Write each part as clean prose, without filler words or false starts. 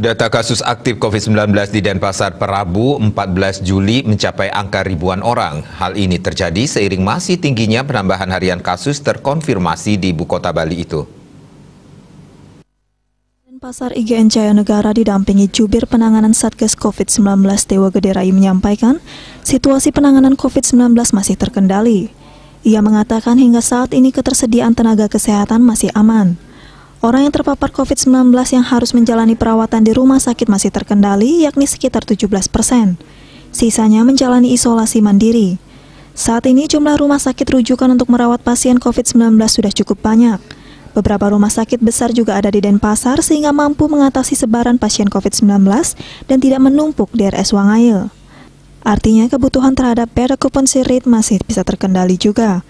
Data kasus aktif COVID-19 di Denpasar per Rabu 14 Juli mencapai angka ribuan orang. Hal ini terjadi seiring masih tingginya penambahan harian kasus terkonfirmasi di ibu kota Bali itu. Denpasar IGN Jaya Negara didampingi Jubir Penanganan Satgas COVID-19 Dewa Gede Rai menyampaikan, situasi penanganan COVID-19 masih terkendali. Ia mengatakan hingga saat ini ketersediaan tenaga kesehatan masih aman. Orang yang terpapar COVID-19 yang harus menjalani perawatan di rumah sakit masih terkendali, yakni sekitar 17%. Sisanya menjalani isolasi mandiri. Saat ini jumlah rumah sakit rujukan untuk merawat pasien COVID-19 sudah cukup banyak. Beberapa rumah sakit besar juga ada di Denpasar sehingga mampu mengatasi sebaran pasien COVID-19 dan tidak menumpuk di RS Wangayel. Artinya kebutuhan terhadap bed occupancy rate masih bisa terkendali juga.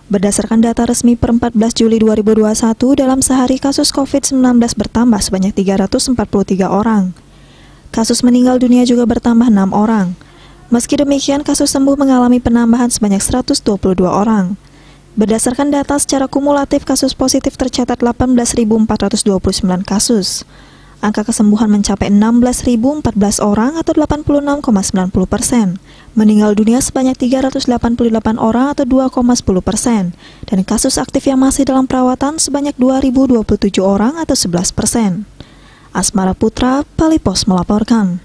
Berdasarkan data resmi per 14 Juli 2021, dalam sehari kasus COVID-19 bertambah sebanyak 343 orang. Kasus meninggal dunia juga bertambah 6 orang. Meski demikian, kasus sembuh mengalami penambahan sebanyak 122 orang. Berdasarkan data secara kumulatif, kasus positif tercatat 18.429 kasus. Angka kesembuhan mencapai 16.014 orang atau 86,90%. Meninggal dunia sebanyak 388 orang atau 2,10%. Dan kasus aktif yang masih dalam perawatan sebanyak 2.027 orang atau 11%. Asmara Putra, Bali Pos melaporkan.